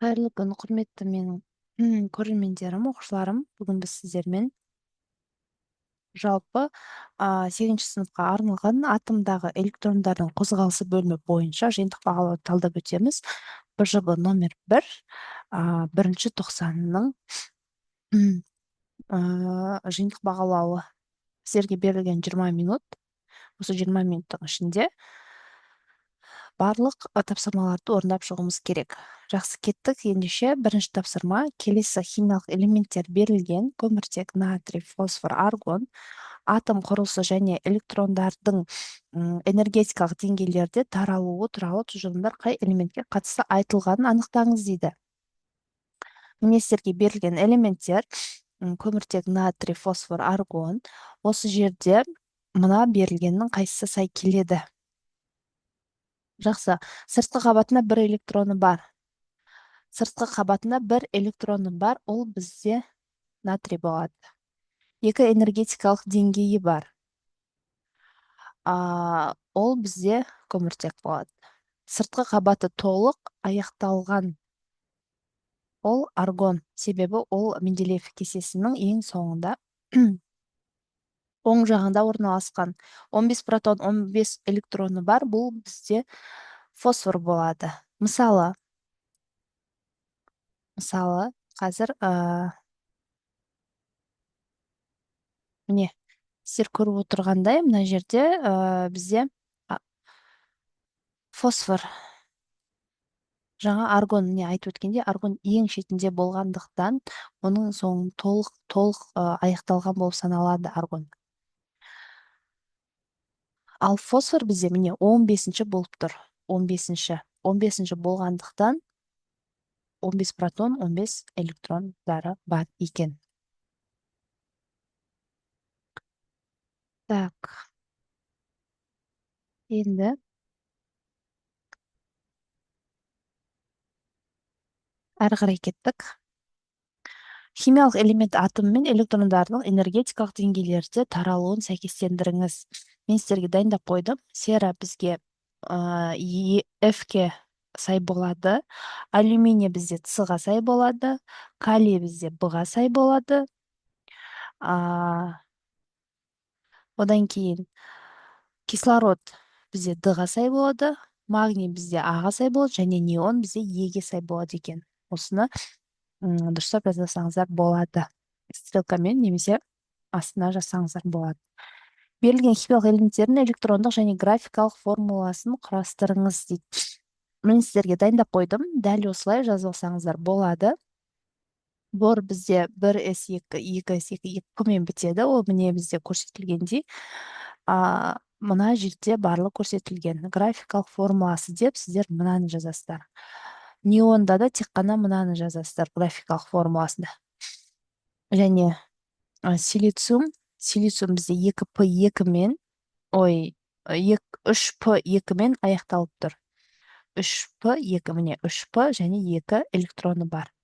Қайырлы күн, құрметті менің көрермендерім, оқушыларым. Бүгін біз сіздермен жалпы 8-ші сыныпқа арналған атомдағы электрондардың қозғалысы бөлімі бойынша жиынтық бағалауды талдап өтеміз. БЖБ номер 1, бірінші тоқсанның жиынтық бағалауы. Сіздерге берілген 20 минут. Осы 20 минуттың ішінде барлық тапсырмаларды орындап шығуымыз керек. Жақсы, кеттік. Ендеше бірінші тапсырма: келесі химиялық элементтер берілген: көміртек, натрий, фосфор, аргон. Атом құрылысы және электрондардың энергетикалық деңгейлерде таралуы туралы тұжырымдар қай элементке қатысты айтылғанын анықтаңыз дейді. Міне сіздерге берілген элементтер: көміртек, натрий, фосфор, аргон. Осы жерде мына берілгеннің қайсысы сай келеді? Жақсы. Сыртқы қабатында бір электроны бар. Сыртқы қабатында бір электроны бар, ол бізде натрий болады. 2 энергетикалық деңгейі бар. Ол бізде көміртек болады. Сыртқы қабаты толық аяқталған, ол аргон. Себебі ол Менделеев кестесінің ең соңында оң жағында орналасқан. 15 протон, 15 электроны бар, бұл бізде фосфор болады. Мысалы, қазір міне сіздер көріп отырғандай, мына жерде бізде фосфор, жаңа аргон, не айтып өткенде, аргон ең шетінде болғандықтан, оның соңын толық аяқталған болып саналады аргон. Ал фосфор бізде міне 15-ші болып тұр. 15-ші болғандықтан 15 протон, 15 электрондары бар екен. Так. Енді әрі қарай кеттік. Химиялық элемент атом мен электрондардың энергетикалық деңгейлерде таралуын сәйкестендіріңіз. Мен сіздерге дайындап қойдым. Сера бізге F-ке сай болады. Алюминий бізде С-ға сай болады. Калий бізде Б-ға сай болады. Одан кейін кислород бізде Д-ға сай болады. Магний бізде А-ға сай болады. Және неон бізде Е-ге сай болады екен. Осыны дұрыстап жазасаңыздар болады. Стрелкамен немесе астына жазсаңыздар болады. Берілген химиялық элементтердің электрондық және графикалық формуласын құрастырыңыз дейді. Мен сіздерге дайындап қойдым. Дәл осылай жазып алсаңыздар болады. Бор бізде 1s2, 2s2, 2-мен бітеді. Ол міне бізде көрсетілгендей. Мына жерде барлық көрсетілген. Графикалық формуласы деп сіздер мынаны жазасыздар. Неонда да тек қана мынаны жазасыздар графикалық формуласында. Және силициум бізде 2p2-мен, 3p2-мен аяқталып тұр. 3p2, міне 3p және 2 электроны бар.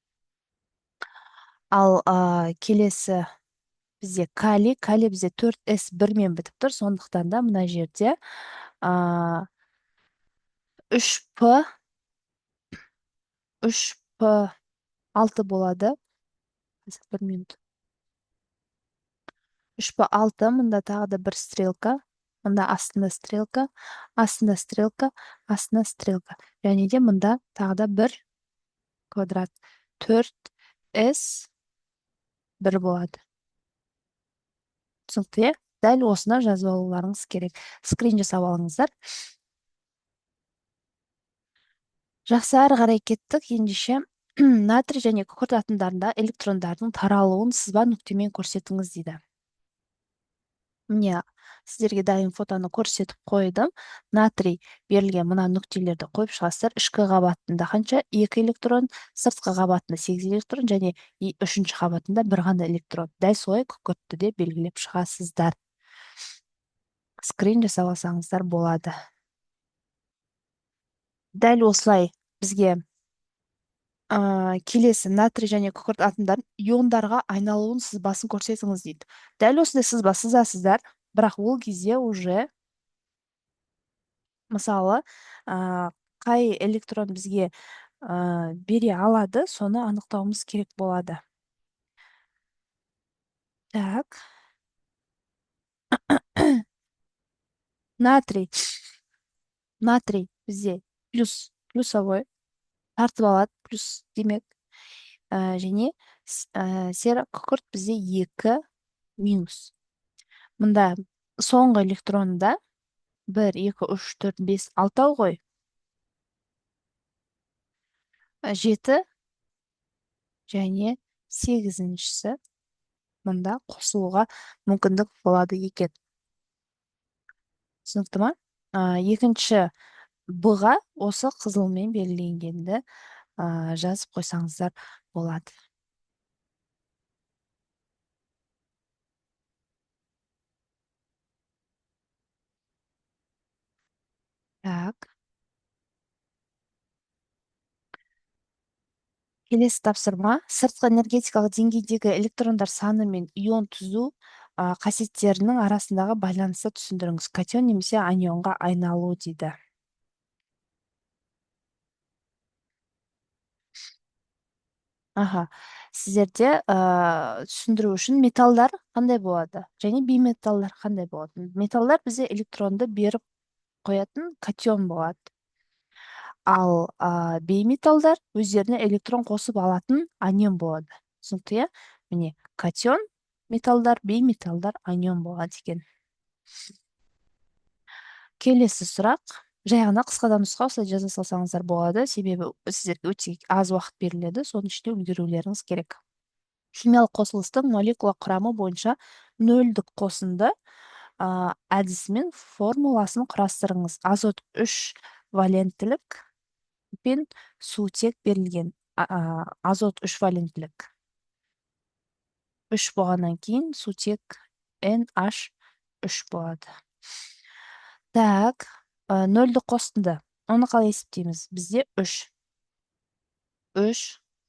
Ал келесі бізде калий бізде 4s1-мен бітіп тұр. Сондықтан да мына жерде 3p6 болады. 1 минут. 3p6, мұнда тағы да бір стрелка, мұнда астында стрелка, астында стрелка, астында стрелка. Және де мұнда тағы да бір квадрат. 4s1 болады. Түсінікті? Дәл осыны жазып алуларыңыз керек. Скрин жасап алыңыздар. Жақсы, әрі қарай кеттік. Ендеше натрий және күкірт атомдарында электрондардың таралуын сызба нүктемен көрсетіңіз дейді. Міне, сіздерге дайын фотоны көрсетіп қойдым. Натрий берілген мына нүктелерді қойып шығасыздар. Ішкі қабатында қанша? 2 электрон, сыртқы қабатында 8 электрон және 3-ші қабатында бір ғана электрон. Дәл солай күкіртті де белгілеп шығасыздар. Скрин жасап алсаңыздар болады. Дәл осылай бізге келесі натрий және күкірт атомдарын иондарға айналуын сызбасын көрсетіңіз дейді. Дәл осындай сызба сызасыздар, бірақ ол кезде уже мысалы қай электрон бізге бере алады, соны анықтауымыз керек болады. Так, натрий. Натрий бізде плюсовой тартып алады, плюс демек. Және күкірт бізде 2 минус. Мында соңғы электронда 1, 2, 3, 4, 5, 6 ғой. 7 және 8-шісі мында қосылуға мүмкіндік болады екен. Түсінікті ма? Екінші Б-ға осы қызылмен белгіленгенді жазып қойсаңыздар болады. Так. Келесі тапсырма сыртқы энергетикалық деңгейдегі электрондар саны мен ион түзу қасиеттерінің арасындағы байланысты түсіндіріңіз. Катион немесе анионға айналу дейді. Аха. Сіздерде түсіндіру үшін металдар қандай болады және бейметалдар қандай болады. Металдар бізде электронды беріп қоятын катион болады. Ал бейметалдар өздеріне электрон қосып алатын анион болады. Түсінікті, иә? Міне, катион металдар, бейметалдар анион болады екен. Келесі сұрақ. Жай ғана қысқадан нұсқа осылай жаза салсаңыздар болады, себебі сіздерге өте аз уақыт беріледі, соның ішінде үлгерулеріңіз керек. Химиялық қосылыстың молекула құрамы бойынша нөлдік қосынды әдісімен формуласын құрастырыңыз. Азот 3 валенттілік пен сутек берілген. Азот 3 валенттілік 3 болғаннан кейін сутек NH3 болады. Так, нөлдік қосынды. Оны қалай есептейміз? Бізде 3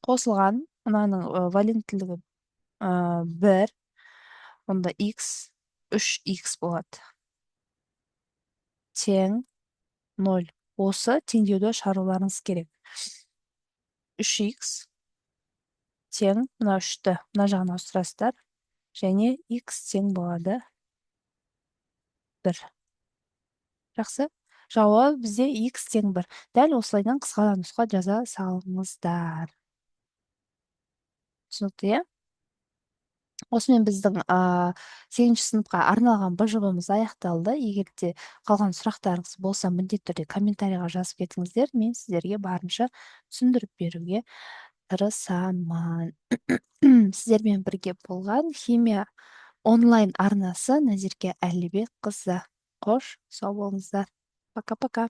қосылған, мынаның валенттілігі 1, онда x 3x болады. Тең 0. Осы теңдеуді шығаруларыңыз керек. 3x тең, мына 3-ті мына жағына ауыстырасыздар, және x тең болады 1. Жақсы. Жауабы бізде x тең 1. Дәл осылайдан қысқадан нұсқа жаза салыңыздар. Түсінікті, иә? Осымен біздің 8-ші сыныпқа арналған БЖБ-мыз аяқталды. Егер де қалған сұрақтарыңыз болса, міндетті түрде комментарийға жазып кетіңіздер. Мен сіздерге барынша түсіндіріп беруге тырысамын. Сіздермен бірге болған химия онлайн арнасы Назерке Әлібекқызы. Қош, сау болыңыздар. Пока-пока.